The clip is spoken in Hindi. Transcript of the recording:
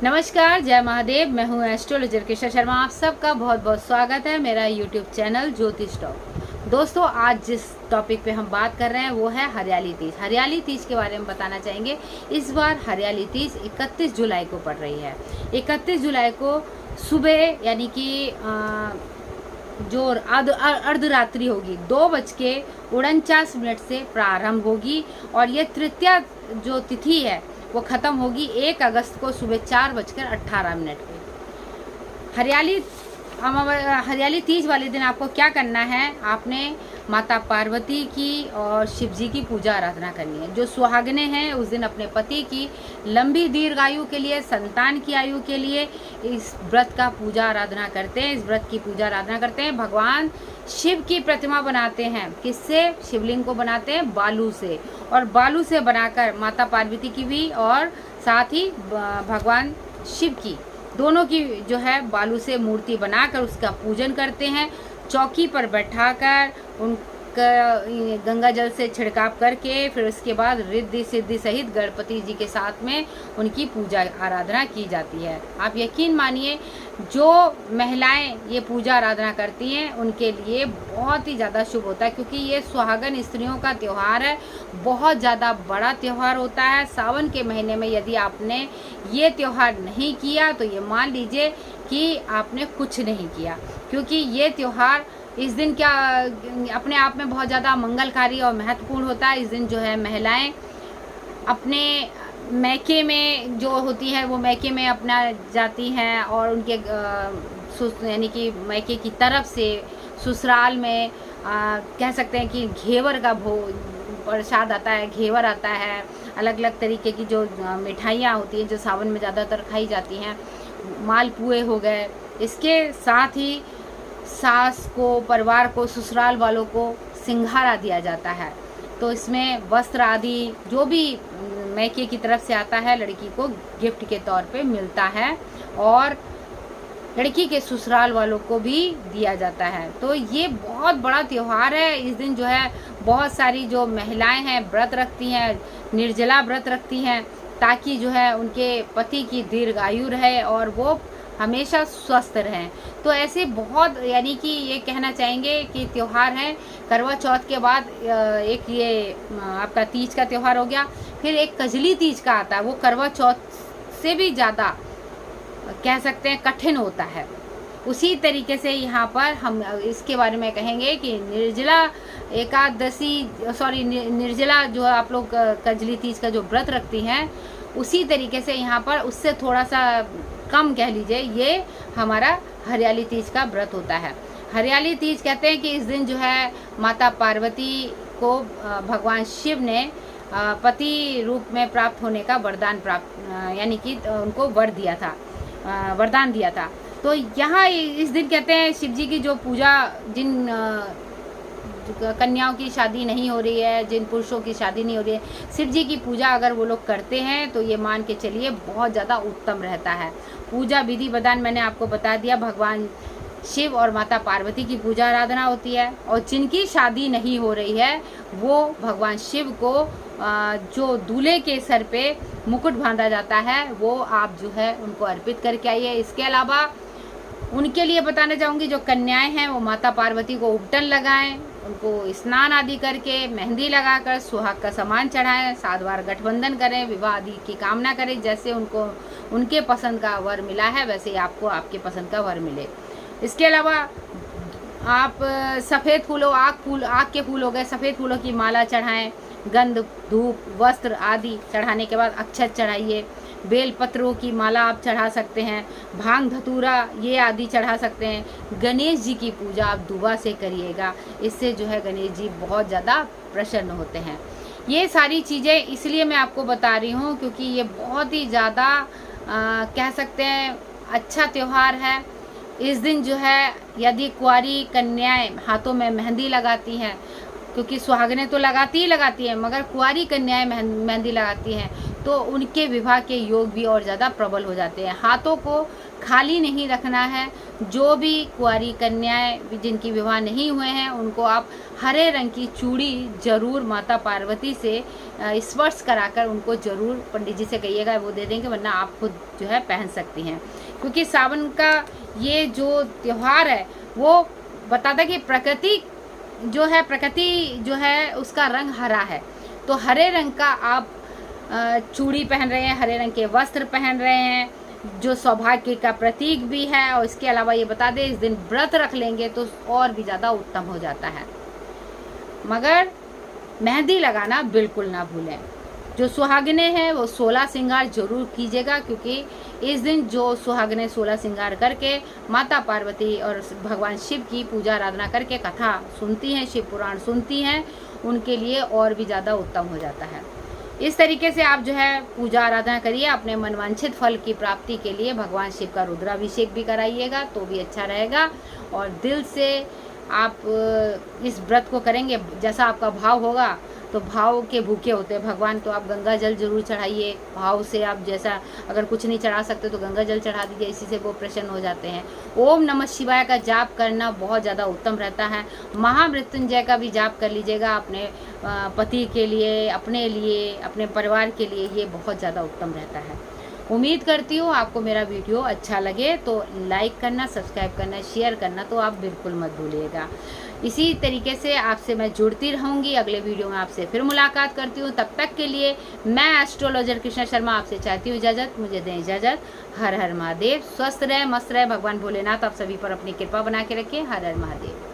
नमस्कार, जय महादेव। मैं हूँ एस्ट्रोलॉजर केशव शर्मा। आप सबका बहुत बहुत स्वागत है मेरा यूट्यूब चैनल ज्योतिष टॉक। दोस्तों, आज जिस टॉपिक पे हम बात कर रहे हैं वो है हरियाली तीज। हरियाली तीज के बारे में बताना चाहेंगे। इस बार हरियाली तीज 31 जुलाई को पड़ रही है। 31 जुलाई को सुबह यानी कि जो अर्धरात्रि होगी 2:49 से प्रारंभ होगी और ये तृतीया जो तिथि है वो ख़त्म होगी 1 अगस्त को सुबह 4:18 पे। हरियाली तीज वाले दिन आपको क्या करना है, आपने माता पार्वती की और शिव जी की पूजा आराधना करनी है। जो सुहागने हैं उस दिन अपने पति की लंबी दीर्घायु के लिए, संतान की आयु के लिए इस व्रत का पूजा आराधना करते हैं। इस व्रत की पूजा आराधना करते हैं। भगवान शिव की प्रतिमा बनाते हैं। किससे? शिवलिंग को बनाते हैं बालू से, और बालू से बनाकर माता पार्वती की भी और साथ ही भगवान शिव की दोनों की जो है बालू से मूर्ति बनाकर उसका पूजन करते हैं। चौकी पर बैठाकर उनका गंगा जल से छिड़काव करके फिर उसके बाद रिद्धि सिद्धि सहित गणपति जी के साथ में उनकी पूजा आराधना की जाती है। आप यकीन मानिए, जो महिलाएं ये पूजा आराधना करती हैं उनके लिए बहुत ही ज़्यादा शुभ होता है, क्योंकि ये सुहागन स्त्रियों का त्यौहार है। बहुत ज़्यादा बड़ा त्यौहार होता है। सावन के महीने में यदि आपने ये त्यौहार नहीं किया तो ये मान लीजिए कि आपने कुछ नहीं किया, क्योंकि ये त्यौहार इस दिन क्या अपने आप में बहुत ज़्यादा मंगलकारी और महत्वपूर्ण होता है। इस दिन जो है महिलाएं अपने मैके में जो होती हैं वो मैके में अपना जाती हैं और उनके यानी कि मैके की तरफ से ससुराल में कह सकते हैं कि घेवर का प्रसाद आता है, घेवर आता है। अलग अलग तरीके की जो मिठाइयाँ होती हैं जो सावन में ज़्यादातर खाई जाती हैं, मालपुए हो गए। इसके साथ ही सास को, परिवार को, ससुराल वालों को सिंघारा दिया जाता है। तो इसमें वस्त्र आदि जो भी मैके की तरफ से आता है लड़की को गिफ्ट के तौर पे मिलता है, और लड़की के ससुराल वालों को भी दिया जाता है। तो ये बहुत बड़ा त्यौहार है। इस दिन जो है बहुत सारी जो महिलाएं हैं व्रत रखती हैं, निर्जला व्रत रखती हैं, ताकि जो है उनके पति की दीर्घायु रहे और वो हमेशा स्वस्थ रहें। तो ऐसे बहुत यानी कि ये कहना चाहेंगे कि त्यौहार है। करवा चौथ के बाद एक ये आपका तीज का त्यौहार हो गया, फिर एक कजली तीज का आता है। वो करवा चौथ से भी ज़्यादा कह सकते हैं कठिन होता है। उसी तरीके से यहाँ पर हम इसके बारे में कहेंगे कि निर्जला निर्जला जो आप लोग कजली तीज का जो व्रत रखती हैं, उसी तरीके से यहाँ पर उससे थोड़ा सा कम कह लीजिए ये हमारा हरियाली तीज का व्रत होता है। हरियाली तीज कहते हैं कि इस दिन जो है माता पार्वती को भगवान शिव ने पति रूप में प्राप्त होने का वरदान यानी कि उनको वरदान दिया था। तो यहाँ इस दिन कहते हैं शिव जी की जो पूजा, जिन कन्याओं की शादी नहीं हो रही है, जिन पुरुषों की शादी नहीं हो रही है, शिव जी की पूजा अगर वो लोग करते हैं तो ये मान के चलिए बहुत ज़्यादा उत्तम रहता है। पूजा विधि विधान मैंने आपको बता दिया। भगवान शिव और माता पार्वती की पूजा आराधना होती है, और जिनकी शादी नहीं हो रही है वो भगवान शिव को जो दूल्हे के सर पे मुकुट बांधा जाता है वो आप जो है उनको अर्पित करके आइए। इसके अलावा उनके लिए बताना चाहूँगी, जो कन्याएं हैं वो माता पार्वती को उपटन लगाएं, उनको स्नान आदि करके मेहंदी लगाकर सुहाग का सामान चढ़ाएं, 7 बार गठबंधन करें, विवाह आदि की कामना करें। जैसे उनको उनके पसंद का वर मिला है वैसे ही आपको आपके पसंद का वर मिले। इसके अलावा आप सफ़ेद फूलों आग के फूल हो गए, सफ़ेद फूलों की माला चढ़ाएं। गंध, धूप, वस्त्र आदि चढ़ाने के बाद अक्षत चढ़ाइए। बेल पत्रों की माला आप चढ़ा सकते हैं। भांग धतूरा ये आदि चढ़ा सकते हैं। गणेश जी की पूजा आप दुआ से करिएगा, इससे जो है गणेश जी बहुत ज़्यादा प्रसन्न होते हैं। ये सारी चीज़ें इसलिए मैं आपको बता रही हूँ क्योंकि ये बहुत ही ज़्यादा कह सकते हैं अच्छा त्यौहार है। इस दिन जो है यदि कुंवारी कन्याएं हाथों में मेहंदी लगाती हैं, क्योंकि सुहागनें तो लगाती हैं, मगर कुंवारी कन्याएं मेहंदी लगाती हैं तो उनके विवाह के योग भी और ज़्यादा प्रबल हो जाते हैं। हाथों को खाली नहीं रखना है। जो भी कुंवारी कन्याएं जिनकी विवाह नहीं हुए हैं उनको आप हरे रंग की चूड़ी जरूर माता पार्वती से स्पर्श कराकर उनको जरूर पंडित जी से कहिएगा, वो दे देंगे, वरना आप खुद जो है पहन सकती हैं। क्योंकि सावन का ये जो त्यौहार है वो बताता है कि प्रकृति जो है उसका रंग हरा है। तो हरे रंग का आप चूड़ी पहन रहे हैं, हरे रंग के वस्त्र पहन रहे हैं, जो सौभाग्य का प्रतीक भी है। और इसके अलावा ये बता दें, इस दिन व्रत रख लेंगे तो और भी ज़्यादा उत्तम हो जाता है। मगर मेहंदी लगाना बिल्कुल ना भूलें। जो सुहागने हैं वो 16 श्रृंगार जरूर कीजिएगा, क्योंकि इस दिन जो सुहागने 16 श्रृंगार करके माता पार्वती और भगवान शिव की पूजा आराधना करके कथा सुनती हैं, शिव पुराण सुनती हैं, उनके लिए और भी ज़्यादा उत्तम हो जाता है। इस तरीके से आप जो है पूजा आराधना करिए, अपने मनवांछित फल की प्राप्ति के लिए भगवान शिव का रुद्राभिषेक भी कराइएगा तो भी अच्छा रहेगा। और दिल से आप इस व्रत को करेंगे, जैसा आपका भाव होगा, तो भाव के भूखे होते हैं भगवान, तो आप गंगा जल जरूर चढ़ाइए भाव से। आप जैसा अगर कुछ नहीं चढ़ा सकते तो गंगा जल चढ़ा दीजिए, इसी से वो प्रसन्न हो जाते हैं। ओम नमः शिवाय का जाप करना बहुत ज़्यादा उत्तम रहता है। महामृत्युंजय का भी जाप कर लीजिएगा अपने पति के लिए, अपने लिए, अपने परिवार के लिए, ये बहुत ज़्यादा उत्तम रहता है। उम्मीद करती हूँ आपको मेरा वीडियो अच्छा लगे तो लाइक करना, सब्सक्राइब करना, शेयर करना तो आप बिल्कुल मत भूलिएगा। इसी तरीके से आपसे मैं जुड़ती रहूँगी। अगले वीडियो में आपसे फिर मुलाकात करती हूँ। तब तक के लिए मैं एस्ट्रोलॉजर कृष्णा शर्मा आपसे चाहती हूँ इजाज़त। मुझे दें इजाज़त। हर हर महादेव। स्वस्थ रहे, मस्त रहे। भगवान भोलेनाथ आप सभी पर अपनी कृपा बना के रखें। हर हर महादेव।